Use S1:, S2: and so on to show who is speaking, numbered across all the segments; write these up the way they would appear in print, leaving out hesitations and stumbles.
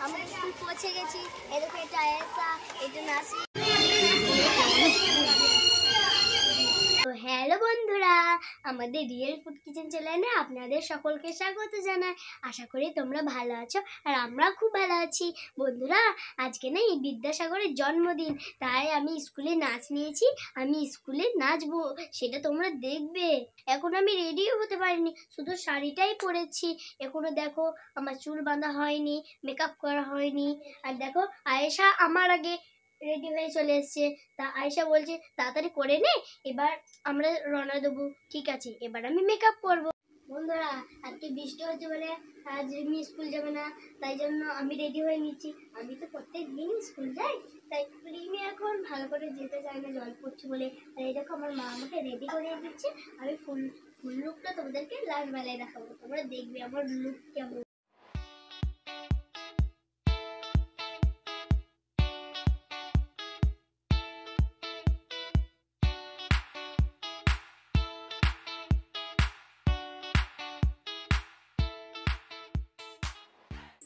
S1: আমরা স্কুল পৌঁছে গেছি। এদিকে এটা আয়েশা, এটা নাসি। তো হ্যালো বন্ধুরা, আমাদের রিয়েল ফুড কিচেন চ্যানেলে আপনাদের সকলকে স্বাগত জানাই। আশা করি তোমরা ভালো আছো আর আমরা খুব ভালো আছি। বন্ধুরা, আজকে না এই বিদ্যাসাগরের জন্মদিন, তাই আমি স্কুলে নাচ নিয়েছি। আমি স্কুলে নাচবো, সেটা তোমরা দেখবে। এখন আমি রেডিও হতে পারিনি, শুধু শাড়িটাই পরেছি। এখনো দেখো আমার চুল বাঁধা হয়নি, মেকআপ করা হয়নি। আর দেখো আয়েশা আমার আগে রেডি হয়ে চলে এসছে। তা আয়েশা বলছে তাড়াতাড়ি করে নে, এবার আমরা রওনা দেবো। ঠিক আছে, এবার আমি মেকআপ করবো। বন্ধুরা, আজকে বৃষ্টি হচ্ছে বলে আজ আমি স্কুল যাবে না, তাই জন্য আমি রেডি হয়ে নিচ্ছি। আমি তো প্রত্যেক দিন স্কুল যাই, তাই রিমি এখন ভালো করে যেতে চায় না, জল পড়ছে বলে। আর এই দেখো আমার মা আমাকে রেডি করে দিচ্ছে। আমি ফুল লুকটা তোমাদেরকে লাস্ট বেলায় দেখাবো, তোমরা দেখবে আমার লুক কেমন।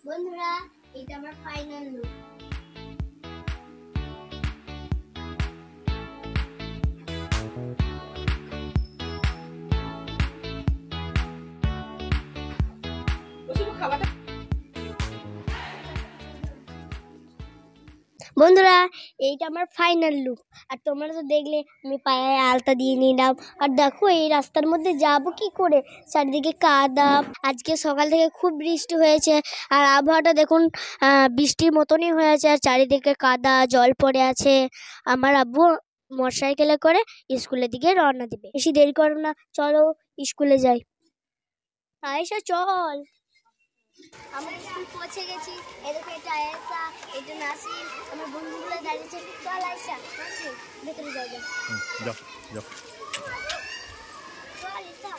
S1: বন্ধুরা, এটা আমার ফাইনাল লুক। বন্ধুরা, এইটা আমার ফাইনাল লুক। আর তোমরা তো দেখলে আমি পায়ে আলতা দিয়ে নিলাম। আর দেখো এই রাস্তার মধ্যে যাব কি করে, চারিদিকে কাদা। আজকে সকাল থেকে খুব বৃষ্টি হয়েছে, আর আবহাওয়াটা দেখুন বৃষ্টির মতনই হয়েছে, আর চারিদিকে কাদা জল পড়ে আছে। আমার আব্বু মোটরসাইকেলে করে স্কুলের দিকে রওনা দিবে। বেশি দেরি করো না, চলো স্কুলে যাই। আয়েশা চল। আমরা স্কুল পৌঁছে গেছি। এদিকে এটা আয়েশা, এটা নাসিম, আমার বন্ধুগুলো দাঁড়িয়েছে। চল আয়েশা, নাসিম ভেতরে যাও। যাও যাও চল আয়েশা।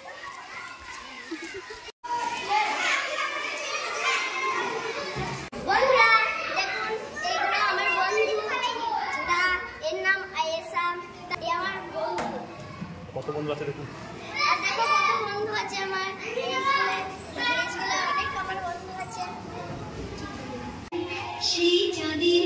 S1: বন্ধুরা দেখুন, এইগুলো আমার বন্ধু, এর নাম আয়েশা, এ আমার বন্ধু।
S2: কত বন্ধু আছে দেখুন।
S1: আর দেখো কত বন্ধু আছে আমার স্কুলে। অনেক আমার বন্ধু আছে। সেই চাঁদের